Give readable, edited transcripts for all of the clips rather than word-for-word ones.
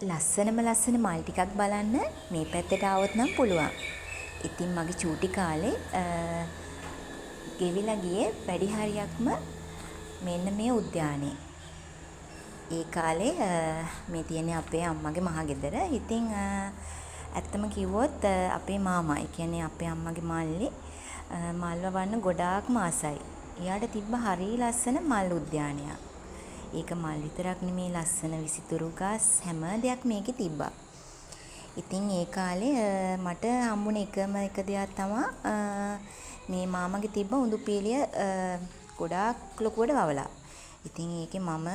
ලස්සන මල් ටිකක් බලන්න මේ පැත්තට આવොත් නම් පුළුවන්. ඉතින් මගේ චූටි කාලේ ගෙවිලා ගියේ වැඩි හරියක්ම මෙන්න මේ උද්‍යානයේ. ඒ කාලේ මේ තියෙන්නේ අපේ අම්මගේ මහගෙදර. ඉතින් ඇත්තම කිව්වොත් අපේ මාමා, ඒ කියන්නේ අපේ අම්මගේ මල්ලි මල් වවන්න ගොඩාක්ම ආසයි. එයාට තිබ්බ හරිය ලස්සන මල් උද්‍යානයක්. ඒක මල් විතරක් නෙමේ, ලස්සන විසිතුරු ගස් හැම දෙයක් මේකේ තිබ්බා. ඉතින් ඒ කාලේ මට හම්බුනේ එකම එක දෙයක් තමයි මේ මාමගේ තිබ්බ උඳු පීලිය ගොඩාක් ලොකුවට වවලා. ඉතින් ඒකේ මම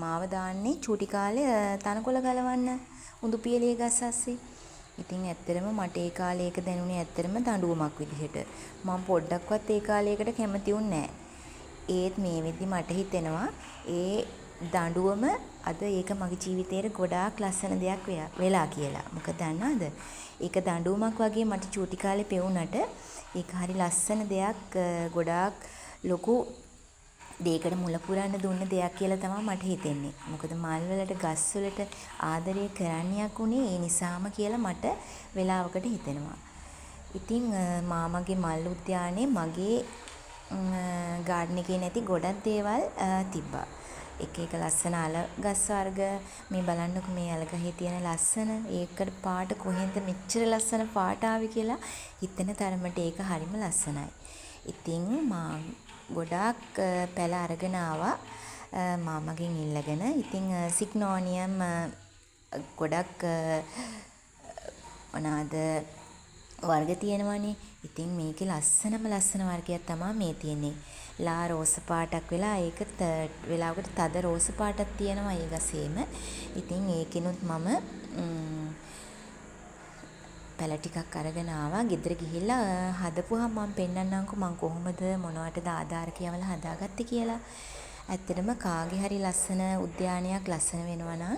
මාව දාන්නේ චූටි කාලේ තනකොළ ගලවන්න උඳු පීලිය ගස් අස්සේ. ඉතින් ඇත්තටම මට ඒ කාලේ ඒක දැනුනේ ඇත්තටම දඬුවමක් විදිහට. මම පොඩ්ඩක්වත් ඒ කාලයකට කැමති වුණේ නැහැ. ඒත් මේ වෙද්දි මට හිතෙනවා ඒ දඬුවම අද ඒක මගේ ජීවිතේට ගොඩාක් ලස්සන දෙයක් වෙලා කියලා. මොකද දන්නවද? ඒක දඬුවමක් වගේ මට චූටි කාලේ පෙවුනට ඒක හරි ලස්සන දෙයක්, ගොඩාක් ලොකු දෙයකට මුල පුරන්න දුන්න දෙයක් කියලා තමයි මට හිතෙන්නේ. මොකද මල් වලට, ගස් වලට ආදරය කරන්නයක් උනේ ඒ නිසාම කියලා මට වෙලාවකට හිතෙනවා. ඉතින් මාමගේ මල් උද්‍යානයේ මගේ ගාඩන් එකේ නැති ගොඩක් දේවල් තිබ්බා. එක එක ලස්සන අල ගස් වර්ග, මේ බලන්නකො මේ අල ගහේ තියෙන ලස්සන, ඒකට පාට කොහෙන්ද මෙච්චර ලස්සන පාට ආවේ කියලා හිතෙන තරමට ඒක හරිම ලස්සනයි. ඉතින් මා ගොඩාක් පැල අරගෙන ආවා මාමගෙන් ඉල්ලගෙන. ඉතින් සිග්නෝනියම් ගොඩක් මොනවාද වර්ග තියෙනවානේ. ඉතින් මේකේ ලස්සන වර්ගයක් තමයි මේ තියෙන්නේ. ලා රෝස පාටක් වෙලා ඒක වෙලාවකට තද රෝස පාටක් තියෙනවා ඒ ගසේම. ඉතින් ඒකිනුත් මම පැල ටිකක් අරගෙන ආවා. ගෙදර ගිහිල්ලා හදපුවාම මම පෙන්නන්නම්කෝ මම කොහොමද මොනවටද ආධාර කියවලා හදාගත්තේ කියලා. ඇත්තටම කාගේ හරි ලස්සන උද්‍යානයක් ලස්සන වෙනවා නම්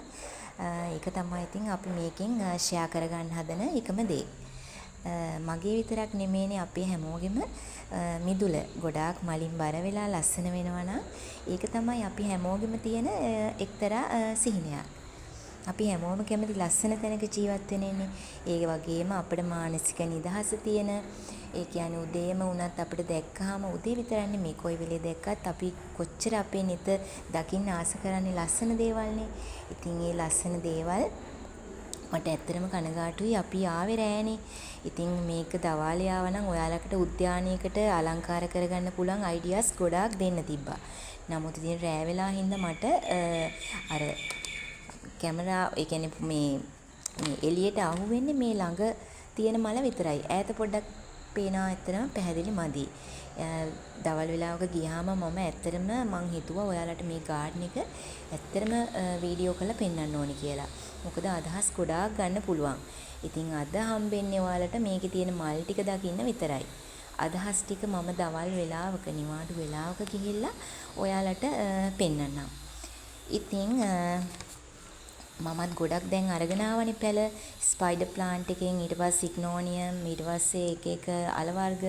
ඒක තමයි ඉතින් අපි මේකෙන් ෂෙයා කරගන්න හදන එකම දේ. මගේ විතරක් නෙමේනේ අපේ හැමෝගෙම මිදුල ගොඩාක් මලින් බර වෙලා ලස්සන වෙනවා නම් ඒක තමයි අපි හැමෝගෙම තියෙන එක්තරා සිහිනයක්. අපි හැමෝම කැමති ලස්සන තැනක ජීවත් වෙන්නේ. ඒ වගේම අපේ මානසික නිදහස තියෙන, ඒ කියන්නේ උදේම වුණත් අපිට දැක්කහම උදේ විතරන්නේ මේ කොයි වෙලේ දැක්කත් අපි කොච්චර අපේ නිත දකින්න ආස කරන්නේ ලස්සන දේවල්නේ. ඉතින් ඒ ලස්සන දේවල් මට ඇත්තටම කනගාටුයි අපි ආවේ රෑනේ. ඉතින් මේක දවාලේ ආවනම් ඔයාලකට උද්‍යානයකට අලංකාර කරගන්න පුළුවන් අයිඩියාස් ගොඩාක් දෙන්න තිබ්බා. නමුත් ඉතින් රෑ වෙලා හින්දා මට අර කැමරා, ඒ කියන්නේ මේ එළියට අහු වෙන්නේ මේ ළඟ තියෙන මල විතරයි. ඈත පොඩ්ඩක් පේනවා, ඇත්තටම පැහැදිලි මදි. දවල් වෙලාවක ගියාම මම ඇත්තටම මං හිතුවා ඔයාලට මේ ගාඩන් එක ඇත්තටම වීඩියෝ කරලා පෙන්වන්න ඕනි කියලා. මොකද අදහස් ගොඩාක් ගන්න පුළුවන්. ඉතින් අද හම්බෙන්නේ ඔයාලට මේකේ තියෙන මල් ටික දකින්න විතරයි. අදහස් ටික මම දවල් වෙලාවක නිවාඩු වෙලාවක ගිහිල්ලා ඔයාලට පෙන්වන්නම්. ඉතින් මමත් ගොඩක් දැන් අරගෙන ආවනේ පැල. ස්පයිඩර් ප්ලාන්ට් එකෙන් ඊට පස්සේ සිග්නෝනියම්, ඊට පස්සේ එක අල වර්ග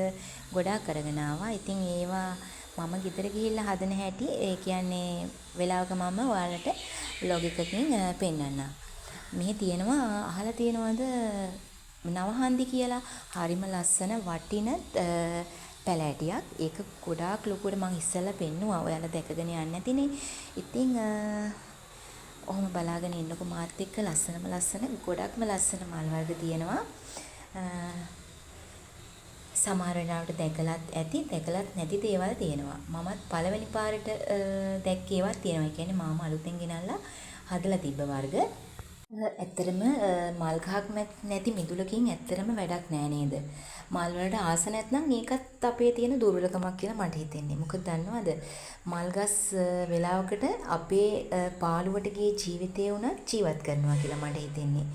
ගොඩාක් අරගෙන ආවා. ඉතින් ඒවා මම ගෙදර ගිහිල්ලා හදන හැටි, ඒ කියන්නේ වෙලාවක මම ඔයාලට vlog එකකින් පෙන්වන්නම්. මේ තියෙනවා, අහලා තියෙනවද නවහන්දි කියලා? හරිම ලස්සන වටින පැලෑටියක්. ඒක ගොඩාක් ලොකුවට මම ඉස්සෙල්ලා පෙන්නුවා. ඔයාලා දැකගෙන යන්නේ නැතිනේ. ඉතින් ඔහොම බලාගෙන ඉන්නකො මාත් එක්ක ලස්සන ගොඩක්ම ලස්සන මල් වර්ග තියෙනවා. සමහර වෙලාවට දැකලත් ඇති, දැකලත් නැති දේවල් තියෙනවා. මමත් පළවෙනි පාරට දැක්ක ඒවා තියෙනවා. ඒ කියන්නේ මාම අලුතෙන් ගෙනල්ලා හදලා තිබ්බ වර්ග. ඇත්තටම මල් ගහක් නැති මිදුලකින් ඇත්තටම වැඩක් නෑ නේද? මල් වලට ආස නැත්නම් ඒකත් අපේ තියෙන දුර්වලකමක් කියලා මට හිතෙන්නේ. මොකද දන්නවද? මල් ගස් වෙලාවකට අපේ පාළුවට ගියේ ජීවිතේ උනත් ජීවත් කරනවා කියලා මට හිතෙන්නේ.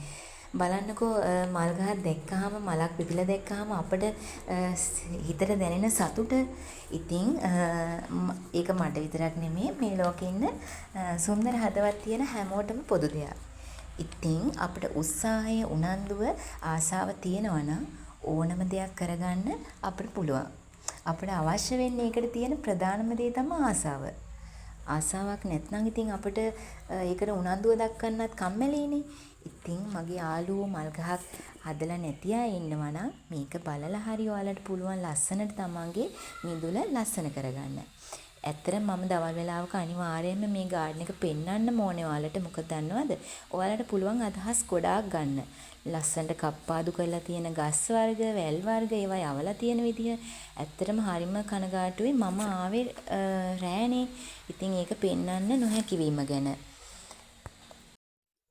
බලන්නකෝ මල් ගහක් දැක්කහම, මලක් පිපිලා දැක්කහම අපිට හිතට දැනෙන සතුට. ඉතින් ඒක මට විතරක් නෙමෙයි, මේ ලෝකේ ඉන්න සුන්දර හදවත් තියෙන හැමෝටම පොදු දෙයක්. ඉතින් අපිට උත්සාහය, උනන්දුව, ආසාව තියෙනවා නම් ඕනම දෙයක් කරගන්න අපිට පුළුවන්. අපිට අවශ්‍ය වෙන්නේ ඒකට තියෙන ප්‍රධානම දේ තමයි ආසාව. ආසාවක් නැත්නම් ඉතින් අපිට ඒකට උනන්දුව දක්වන්නත් කම්මැලිනේ. ඉතින් මගේ යාළුවෝ මල් ගහක් හදලා නැති අය ඉන්නවා නම් මේක බලලා හරි ඔයාලට පුළුවන් ලස්සනට තමන්ගේ මිදුල ලස්සන කරගන්න. ඇත්තටම මම දවල් වෙලාවක අනිවාර්යයෙන්ම මේ ගාඩන් එක පෙන්වන්න ඕනේ ඔයාලට. මොකද දන්නවද? ඔයාලට පුළුවන් අදහස් ගොඩාක් ගන්න. ලස්සනට කප්පාදු කරලා තියෙන ගස් වර්ග, වැල් වර්ග ඒවා යවලා තියෙන විදිය ඇත්තටම හරිම කනගාටුයි. මම ආවේ රෑනේ. ඉතින් ඒක පෙන්වන්න නොහැකි වීම ගැන.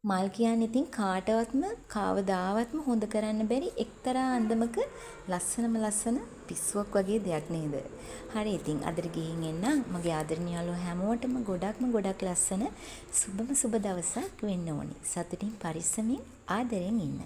මල් කියන්නේ ඉතින් කාටවත්ම කවදාවත්ම හොඳ කරන්න බැරි එක්තරා අන්දමක ලස්සන පිස්සුවක් වගේ දෙයක් නේද? හරි ඉතින් අදට ගිහින් එන්නම්. මගේ ආදරණීය යාළුවෝ හැමෝටම ගොඩක් ලස්සන සුබම සුබ දවසක් වෙන්න ඕනි. සතුටින් පරිස්සමින් ආදරෙන් ඉන්න.